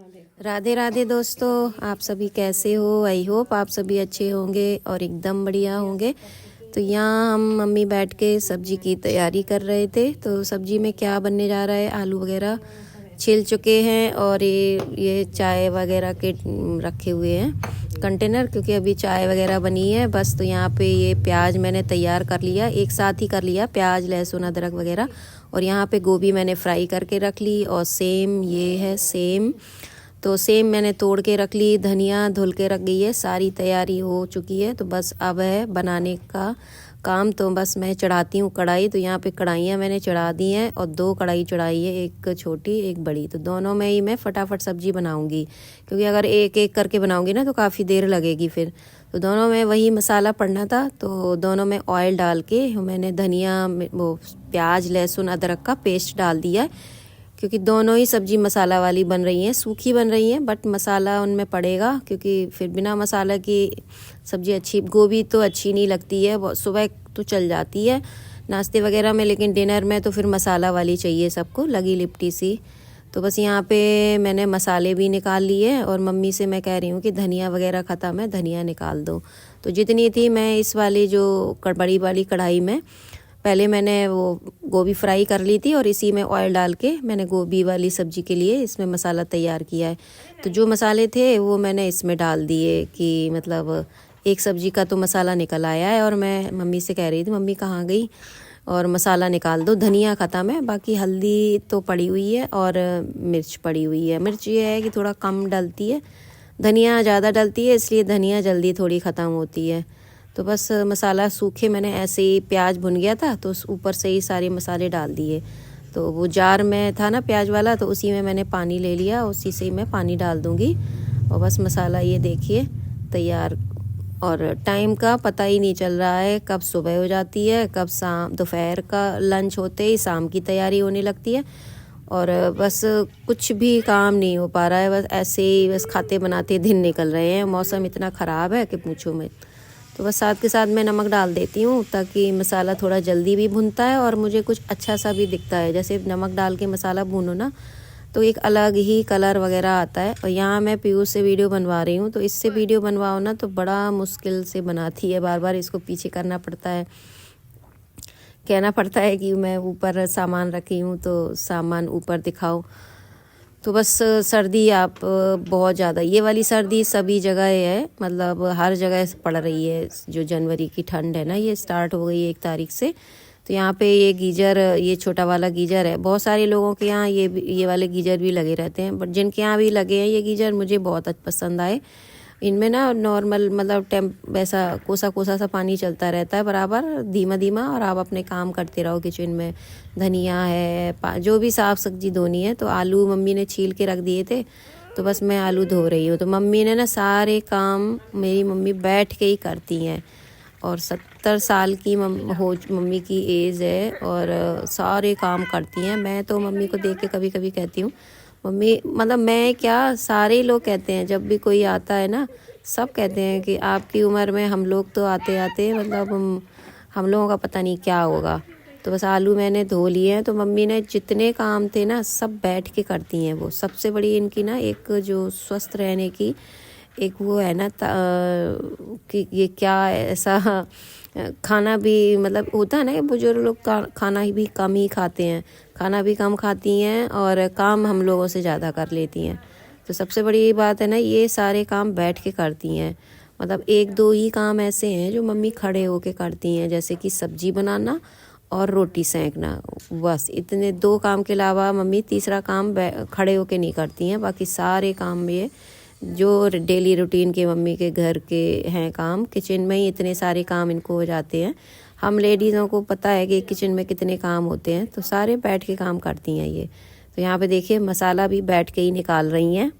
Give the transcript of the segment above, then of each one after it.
राधे राधे दोस्तों, आप सभी कैसे हो। आई होप आप सभी अच्छे होंगे और एकदम बढ़िया होंगे। तो यहाँ हम मम्मी बैठ के सब्जी की तैयारी कर रहे थे। तो सब्जी में क्या बनने जा रहा है, आलू वगैरह छिल चुके हैं और ये चाय वगैरह के रखे हुए हैं कंटेनर, क्योंकि अभी चाय वगैरह बनी है बस। तो यहाँ पे ये प्याज मैंने तैयार कर लिया, एक साथ ही कर लिया, प्याज लहसुन अदरक वगैरह। और यहाँ पे गोभी मैंने फ्राई करके रख ली और सेम ये है सेम। तो सेम मैंने तोड़ के रख ली, धनिया धुल के रख गई है, सारी तैयारी हो चुकी है। तो बस अब है बनाने का काम। तो बस मैं चढ़ाती हूँ कढ़ाई। तो यहाँ पे कढ़ाइयाँ मैंने चढ़ा दी हैं और 2 कढ़ाई चढ़ाई है, एक छोटी एक बड़ी। तो दोनों में ही मैं फटाफट सब्जी बनाऊँगी, क्योंकि अगर एक एक करके बनाऊँगी ना तो काफ़ी देर लगेगी फिर। तो दोनों में वही मसाला पड़ना था। तो दोनों में ऑयल डाल के मैंने धनिया वो प्याज लहसुन अदरक का पेस्ट डाल दिया है, क्योंकि दोनों ही सब्जी मसाला वाली बन रही हैं, सूखी बन रही हैं, बट मसाला उनमें पड़ेगा, क्योंकि फिर बिना मसाला की सब्जी अच्छी, गोभी तो अच्छी नहीं लगती है। सुबह तो चल जाती है नाश्ते वगैरह में, लेकिन डिनर में तो फिर मसाला वाली चाहिए सबको, लगी लिपटी सी। तो बस यहाँ पे मैंने मसाले भी निकाल लिए और मम्मी से मैं कह रही हूँ कि धनिया वगैरह ख़त्म है, धनिया निकाल दो। तो जितनी थी मैं इस वाली जो बड़ी वाली कढ़ाई में पहले मैंने वो गोभी फ्राई कर ली थी और इसी में ऑयल डाल के मैंने गोभी वाली सब्जी के लिए इसमें मसाला तैयार किया है। तो जो मसाले थे वो मैंने इसमें डाल दिए, कि मतलब एक सब्जी का तो मसाला निकल आया है। और मैं मम्मी से कह रही थी, मम्मी कहाँ गई, और मसाला निकाल दो, धनिया ख़त्म है, बाकी हल्दी तो पड़ी हुई है और मिर्च पड़ी हुई है। मिर्च ये है कि थोड़ा कम डलती है, धनिया ज़्यादा डलती है, इसलिए धनिया जल्दी थोड़ी ख़त्म होती है। तो बस मसाला सूखे मैंने ऐसे ही, प्याज भुन गया था तो उस ऊपर से ही सारे मसाले डाल दिए। तो वो जार में था ना प्याज वाला, तो उसी में मैंने पानी ले लिया, उसी से ही मैं पानी डाल दूँगी। और बस मसाला ये देखिए तैयार। और टाइम का पता ही नहीं चल रहा है, कब सुबह हो जाती है, कब शाम, दोपहर का लंच होते ही शाम की तैयारी होने लगती है। और बस कुछ भी काम नहीं हो पा रहा है, बस ऐसे ही बस खाते बनाते दिन निकल रहे हैं। मौसम इतना ख़राब है कि पूछो मत। तो बस साथ के साथ मैं नमक डाल देती हूँ, ताकि मसाला थोड़ा जल्दी भी भुनता है और मुझे कुछ अच्छा सा भी दिखता है। जैसे नमक डाल के मसाला भूनो ना तो एक अलग ही कलर वगैरह आता है। और यहाँ मैं पीयूष से वीडियो बनवा रही हूँ, तो इससे वीडियो बनवाओ ना तो बड़ा मुश्किल से बनाती है, बार बार इसको पीछे करना पड़ता है, कहना पड़ता है कि मैं ऊपर सामान रखी हूँ तो सामान ऊपर दिखाओ। तो बस सर्दी आप बहुत ज़्यादा, ये वाली सर्दी सभी जगह है, मतलब हर जगह पड़ रही है। जो जनवरी की ठंड है ना, ये स्टार्ट हो गई 1 तारीख से। तो यहाँ पे ये गीजर, ये छोटा वाला गीजर है, बहुत सारे लोगों के यहाँ ये वाले गीजर भी लगे रहते हैं, बट जिनके यहाँ भी लगे हैं ये गीजर मुझे बहुत पसंद आए। इनमें ना नॉर्मल मतलब वैसा कोसा कोसा सा पानी चलता रहता है बराबर, धीमा धीमा, और आप अपने काम करते रहो किचन में। धनिया है, जो भी साफ़ सब्जी धोनी है। तो आलू मम्मी ने छील के रख दिए थे, तो बस मैं आलू धो रही हूँ। तो मम्मी ने ना सारे काम, मेरी मम्मी बैठ के ही करती हैं, और 70 साल की मम्मी की एज है और सारे काम करती हैं। मैं तो मम्मी को देख के कभी कभी कहती हूँ, मम्मी मतलब मैं क्या, सारे लोग कहते हैं, जब भी कोई आता है ना सब कहते हैं कि आपकी उम्र में हम लोग तो आते आते मतलब हम लोगों का पता नहीं क्या होगा। तो बस आलू मैंने धो लिए हैं। तो मम्मी ने जितने काम थे ना सब बैठ के करती हैं। वो सबसे बड़ी इनकी ना एक जो स्वस्थ रहने की एक वो है ना कि ये क्या ऐसा खाना भी मतलब होता है ना कि बुजुर्ग लोग खाना भी कम ही खाते हैं, खाना भी कम खाती हैं और काम हम लोगों से ज़्यादा कर लेती हैं। तो सबसे बड़ी बात है ना, ये सारे काम बैठ के करती हैं। मतलब 1-2 ही काम ऐसे हैं जो मम्मी खड़े होके करती हैं, जैसे कि सब्जी बनाना और रोटी सेंकना, बस इतने 2 काम के अलावा मम्मी तीसरा काम खड़े होके नहीं करती हैं। बाकी सारे काम ये जो डेली रूटीन के मम्मी के घर के हैं काम, किचन में ही इतने सारे काम इनको हो जाते हैं। हम लेडीज़ों को पता है कि किचन में कितने काम होते हैं, तो सारे बैठ के काम करती हैं ये। तो यहाँ पे देखिए मसाला भी बैठ के ही निकाल रही हैं।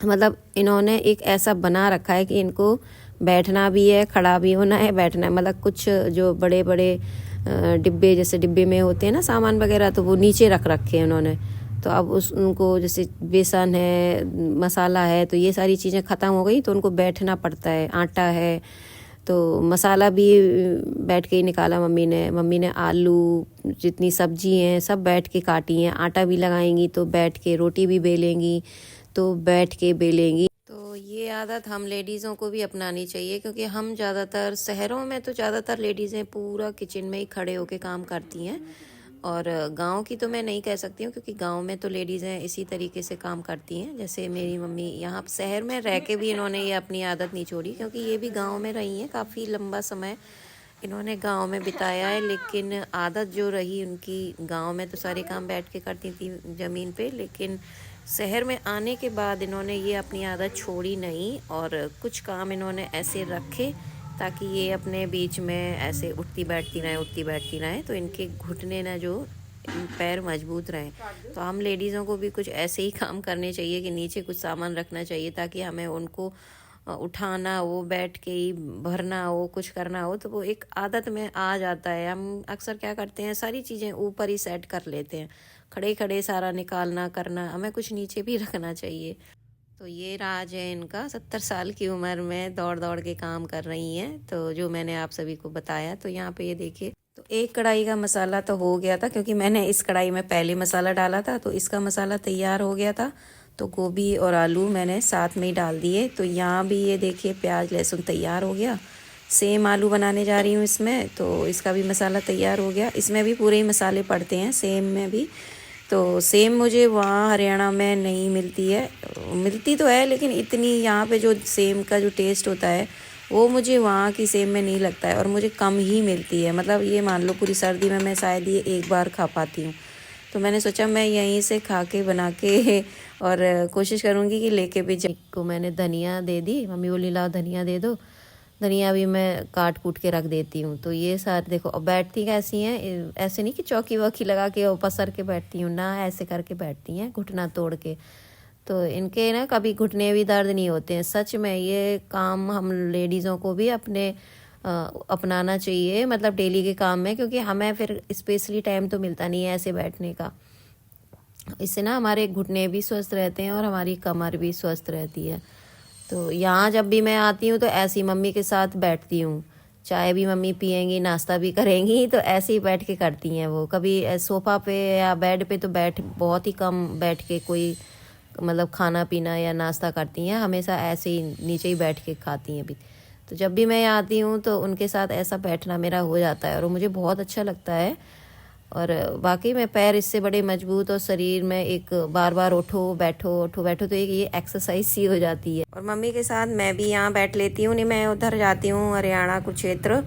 मतलब इन्होंने एक ऐसा बना रखा है कि इनको बैठना भी है, खड़ा भी होना है, बैठना है। मतलब कुछ जो बड़े बड़े डिब्बे, जैसे डिब्बे में होते हैं ना सामान वगैरह, तो वो नीचे रख रखे हैं उन्होंने। तो अब उनको जैसे बेसन है, मसाला है, तो ये सारी चीज़ें ख़त्म हो गई तो उनको बैठना पड़ता है। आटा है तो मसाला भी बैठ के ही निकाला मम्मी ने आलू, जितनी सब्जी हैं सब बैठ के काटी हैं। आटा भी लगाएंगी तो बैठ के, रोटी भी बेलेंगी तो बैठ के बेलेंगी। तो ये आदत हम लेडीज़ों को भी अपनानी चाहिए, क्योंकि हम ज़्यादातर शहरों में तो ज़्यादातर लेडीज़ें पूरा किचन में ही खड़े होके काम करती हैं, और गांव की तो मैं नहीं कह सकती हूँ, क्योंकि गांव में तो लेडीज़ें इसी तरीके से काम करती हैं। जैसे मेरी मम्मी यहाँ शहर में रह के भी इन्होंने ये अपनी आदत नहीं छोड़ी, क्योंकि ये भी गांव में रही हैं, काफ़ी लंबा समय इन्होंने गांव में बिताया है। लेकिन आदत जो रही उनकी, गांव में तो सारे काम बैठ के करती थी ज़मीन पे, लेकिन शहर में आने के बाद इन्होंने ये अपनी आदत छोड़ी नहीं, और कुछ काम इन्होंने ऐसे रखे ताकि ये अपने बीच में ऐसे उठती बैठती रहें, तो इनके घुटने ना जो पैर मजबूत रहें। तो हम लेडीज़ों को भी कुछ ऐसे ही काम करने चाहिए कि नीचे कुछ सामान रखना चाहिए, ताकि हमें उनको उठाना हो, बैठ के ही भरना हो, कुछ करना हो, तो वो एक आदत में आ जाता है। हम अक्सर क्या करते हैं, सारी चीज़ें ऊपर ही सेट कर लेते हैं, खड़े खड़े सारा निकालना करना, हमें कुछ नीचे भी रखना चाहिए। तो ये राज है इनका, 70 साल की उम्र में दौड़ दौड़ के काम कर रही हैं, तो जो मैंने आप सभी को बताया। तो यहाँ पे ये देखिए, तो एक कढ़ाई का मसाला तो हो गया था, क्योंकि मैंने इस कढ़ाई में पहले मसाला डाला था, तो इसका मसाला तैयार हो गया था। तो गोभी और आलू मैंने साथ में ही डाल दिए। तो यहाँ भी ये देखिए प्याज लहसुन तैयार हो गया। सेम आलू बनाने जा रही हूँ इसमें, तो इसका भी मसाला तैयार हो गया। इसमें भी पूरे ही मसाले पड़ते हैं, सेम में भी। तो सेम मुझे वहाँ हरियाणा में नहीं मिलती है, मिलती तो है लेकिन इतनी, यहाँ पे जो सेम का जो टेस्ट होता है वो मुझे वहाँ की सेम में नहीं लगता है, और मुझे कम ही मिलती है। मतलब ये मान लो पूरी सर्दी में मैं शायद ये एक बार खा पाती हूँ। तो मैंने सोचा मैं यहीं से खा के बना के और कोशिश करूँगी कि लेके भी जाऊँ। को मैंने धनिया दे दी, मम्मी बोली लाओ धनिया दे दो, धनिया भी मैं काट कूट के रख देती हूँ। तो ये सारे देखो, अब बैठती कैसी हैं, ऐसे नहीं कि चौकी वौकी लगा के पसर के बैठती हूँ ना, ऐसे करके बैठती हैं घुटना तोड़ के। तो इनके ना कभी घुटने भी दर्द नहीं होते हैं। सच में ये काम हम लेडीज़ों को भी अपने अपनाना चाहिए, मतलब डेली के काम में, क्योंकि हमें फिर स्पेशली टाइम तो मिलता नहीं है ऐसे बैठने का। इससे ना हमारे घुटने भी स्वस्थ रहते हैं और हमारी कमर भी स्वस्थ रहती है। तो यहाँ जब भी मैं आती हूँ तो ऐसी मम्मी के साथ बैठती हूँ, चाय भी मम्मी पियेंगी, नाश्ता भी करेंगी, तो ऐसे ही बैठ के करती हैं वो। कभी सोफ़ा पे या बेड पे तो बहुत ही कम बैठ के कोई मतलब खाना पीना या नाश्ता करती हैं, हमेशा ऐसे ही नीचे ही बैठ के खाती हैं भी। तो जब भी मैं आती हूँ तो उनके साथ ऐसा बैठना मेरा हो जाता है, और मुझे बहुत अच्छा लगता है। और वाकई में पैर इससे बड़े मजबूत, और शरीर में एक बार बार उठो बैठो तो एक ये एक्सरसाइज सी हो जाती है। और मम्मी के साथ मैं भी यहाँ बैठ लेती हूँ। नहीं, मैं उधर जाती हूँ हरियाणा कुरुक्षेत्र,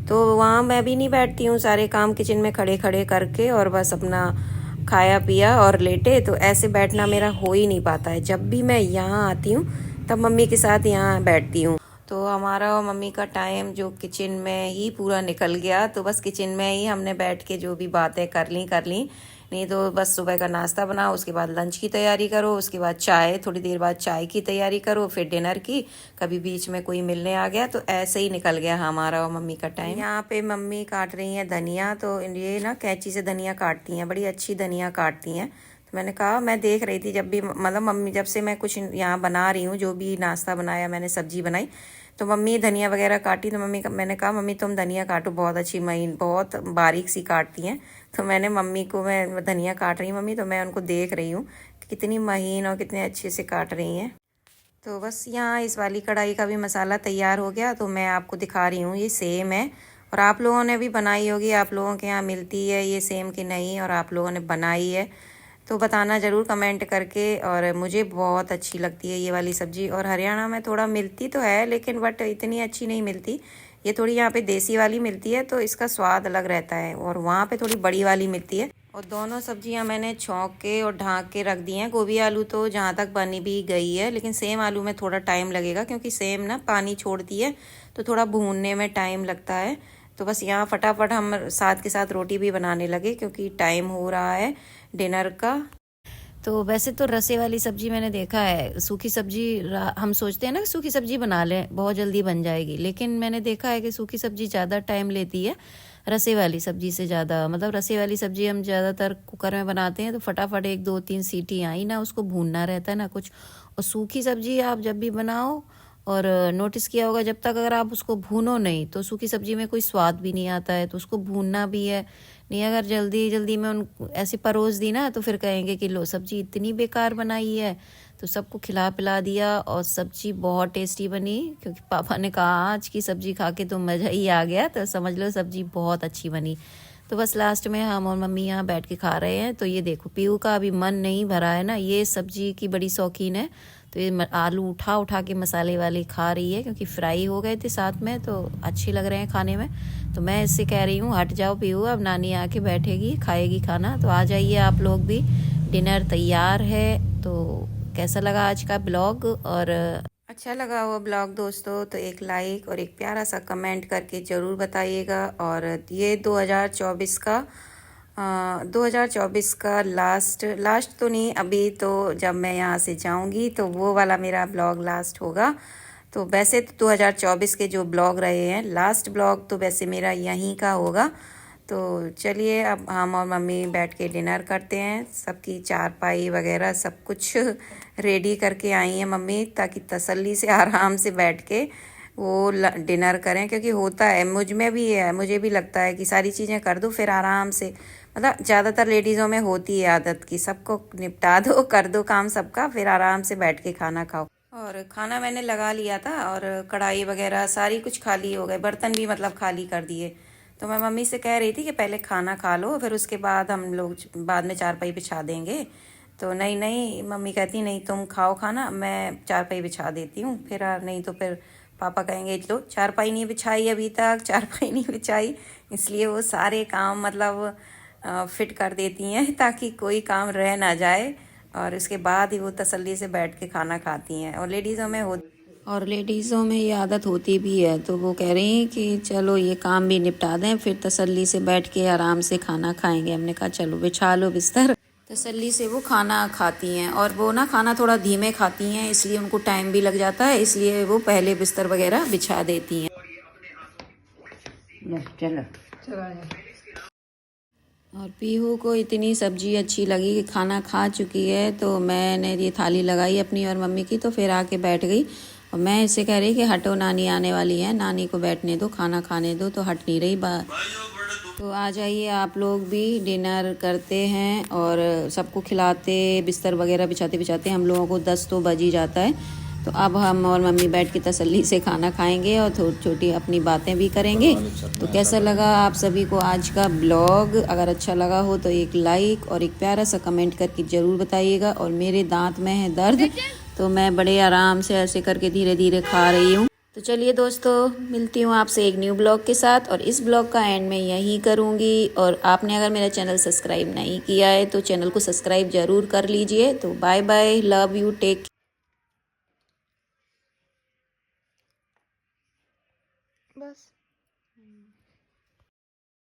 तो वहाँ मैं भी नहीं बैठती हूँ, सारे काम किचन में खड़े खड़े करके और बस अपना खाया पिया और लेटे। तो ऐसे बैठना मेरा हो ही नहीं पाता है। जब भी मैं यहाँ आती हूँ तब मम्मी के साथ यहाँ बैठती हूँ। तो हमारा और मम्मी का टाइम जो किचन में ही पूरा निकल गया। तो बस किचन में ही हमने बैठ के जो भी बातें कर ली। नहीं तो बस सुबह का नाश्ता बनाओ, उसके बाद लंच की तैयारी करो, उसके बाद चाय, थोड़ी देर बाद चाय की तैयारी करो, फिर डिनर की, कभी बीच में कोई मिलने आ गया। तो ऐसे ही निकल गया हमारा और मम्मी का टाइम। यहाँ पे मम्मी काट रही हैं धनिया। तो ये ना कैंची से धनिया काटती हैं, बड़ी अच्छी धनिया काटती हैं। तो मैंने कहा, मैं देख रही थी जब भी, मतलब मम्मी जब से मैं कुछ यहाँ बना रही हूँ, जो भी नाश्ता बनाया मैंने, सब्जी बनाई, तो मम्मी धनिया वगैरह काटी। तो मैंने कहा मम्मी तुम धनिया काटो, बहुत अच्छी महीन, बहुत बारीक सी काटती हैं। तो मैंने मम्मी को, मैं धनिया काट रही हूँ मम्मी, तो मैं उनको देख रही हूँ कि कितनी महीन और कितने अच्छे से काट रही हैं। तो बस यहाँ इस वाली कढ़ाई का भी मसाला तैयार हो गया। तो मैं आपको दिखा रही हूँ, ये सेम है, और आप लोगों ने भी बनाई होगी, आप लोगों के यहाँ मिलती है ये सेम कि नहीं, और आप लोगों ने बनाई है तो बताना ज़रूर कमेंट करके। और मुझे बहुत अच्छी लगती है ये वाली सब्ज़ी। और हरियाणा में थोड़ा मिलती तो है, लेकिन बट इतनी अच्छी नहीं मिलती। ये थोड़ी यहाँ पे देसी वाली मिलती है, तो इसका स्वाद अलग रहता है, और वहाँ पे थोड़ी बड़ी वाली मिलती है। और दोनों सब्जियां मैंने छौंक के और ढाँक के रख दी हैं। गोभी आलू तो जहाँ तक बनी भी गई है, लेकिन सेम आलू में थोड़ा टाइम लगेगा, क्योंकि सेम ना पानी छोड़ती है, तो थोड़ा भूनने में टाइम लगता है। तो बस यहाँ फटाफट हम साथ के साथ रोटी भी बनाने लगे, क्योंकि टाइम हो रहा है डिनर का। तो वैसे तो रसे वाली सब्जी मैंने देखा है, सूखी सब्जी हम सोचते हैं ना सूखी सब्जी बना लें बहुत जल्दी बन जाएगी, लेकिन मैंने देखा है कि सूखी सब्जी ज़्यादा टाइम लेती है रसे वाली सब्जी से ज़्यादा। मतलब रसे वाली सब्जी हम ज़्यादातर कुकर में बनाते हैं, तो फटाफट 1 2 3 सीटी आई ना, उसको भूनना रहता है ना कुछ। और सूखी सब्जी आप जब भी बनाओ, और नोटिस किया होगा, जब तक अगर आप उसको भूनो नहीं तो सूखी सब्जी में कोई स्वाद भी नहीं आता है। तो उसको भूनना भी है नहीं, अगर जल्दी जल्दी में उन ऐसे परोस दी ना, तो फिर कहेंगे कि लो सब्जी इतनी बेकार बनाई है। तो सबको खिला पिला दिया और सब्जी बहुत टेस्टी बनी, क्योंकि पापा ने कहा आज की सब्जी खा के तो मज़ा ही आ गया, तो समझ लो सब्जी बहुत अच्छी बनी। तो बस लास्ट में हम और मम्मी यहाँ बैठ के खा रहे हैं। तो ये देखो पीहू का अभी मन नहीं भरा है ना, ये सब्जी की बड़ी शौकीन है, तो ये आलू उठा उठा के मसाले वाले खा रही है, क्योंकि फ्राई हो गए थे साथ में तो अच्छे लग रहे हैं खाने में। तो मैं इससे कह रही हूँ हट जाओ पीहू, अब नानी आके बैठेगी खाएगी खाना। तो आ जाइए आप लोग भी, डिनर तैयार है। तो कैसा लगा आज का ब्लॉग, और अच्छा लगा वो ब्लॉग दोस्तों तो एक लाइक और एक प्यारा सा कमेंट करके ज़रूर बताइएगा। और ये 2024 का 2024 का लास्ट तो नहीं, अभी तो जब मैं यहाँ से जाऊँगी तो वो वाला मेरा ब्लॉग लास्ट होगा। तो वैसे तो 2024 के जो ब्लॉग रहे हैं, लास्ट ब्लॉग तो वैसे मेरा यहीं का होगा। तो चलिए अब हम और मम्मी बैठ के डिनर करते हैं। सबकी चारपाई वगैरह सब कुछ रेडी करके आई हैं मम्मी, ताकि तसल्ली से आराम से बैठ के वो डिनर करें, क्योंकि होता है मुझ में भी है, मुझे भी लगता है कि सारी चीज़ें कर दो फिर आराम से, मतलब ज़्यादातर लेडीज़ों में होती है आदत की सबको निपटा दो, कर दो काम सबका, फिर आराम से बैठ के खाना खाओ। और खाना मैंने लगा लिया था और कढ़ाई वगैरह सारी कुछ खाली हो गए, बर्तन भी मतलब खाली कर दिए। तो मैं मम्मी से कह रही थी कि पहले खाना खा लो, फिर उसके बाद हम लोग बाद में चारपाई बिछा देंगे। तो नहीं नहीं, मम्मी कहती नहीं तुम खाओ खाना, मैं चारपाई बिछा देती हूँ, फिर नहीं तो फिर पापा कहेंगे लो चारपाई नहीं बिछाई अभी तक, चारपाई नहीं बिछाई। इसलिए वो सारे काम मतलब फिट कर देती हैं ताकि कोई काम रह ना जाए, और उसके बाद ही वो तसल्ली से बैठ के खाना खाती हैं। और लेडीज़ों में ये आदत होती भी है, तो वो कह रही हैं कि चलो ये काम भी निपटा दें, फिर तसल्ली से बैठ के आराम से खाना खाएंगे। हमने कहा चलो बिछा लो बिस्तर, तसल्ली से वो खाना खाती हैं। और वो ना खाना थोड़ा धीमे खाती हैं, इसलिए उनको टाइम भी लग जाता है, इसलिए वो पहले बिस्तर वगैरह बिछा देती हैं। चलो और पीहू को इतनी सब्जी अच्छी लगी कि खाना खा चुकी है, तो मैंने ये थाली लगाई अपनी और मम्मी की, तो फिर आके बैठ गई। और मैं इससे कह रही कि हटो नानी आने वाली है, नानी को बैठने दो, खाना खाने दो, तो हट नहीं रही बात। तो आ जाइए आप लोग भी, डिनर करते हैं और सबको खिलाते बिस्तर वगैरह बिछाते बिछाते हम लोगों को 10 तो बज ही जाता है। तो अब हम और मम्मी बैठ के तसल्ली से खाना खाएंगे और थोड़ी छोटी अपनी बातें भी करेंगे। तो कैसा लगा आप सभी को आज का ब्लॉग, अगर अच्छा लगा हो तो एक लाइक और एक प्यारा सा कमेंट करके ज़रूर बताइएगा। और मेरे दांत में है दर्द, तो मैं बड़े आराम से ऐसे करके धीरे धीरे खा रही हूँ। तो चलिए दोस्तों, मिलती हूँ आपसे एक न्यू ब्लॉग के साथ, और इस ब्लॉग का एंड मैं यही करूँगी। और आपने अगर मेरा चैनल सब्सक्राइब नहीं किया है तो चैनल को सब्सक्राइब ज़रूर कर लीजिए। तो bye bye, love you, take बस।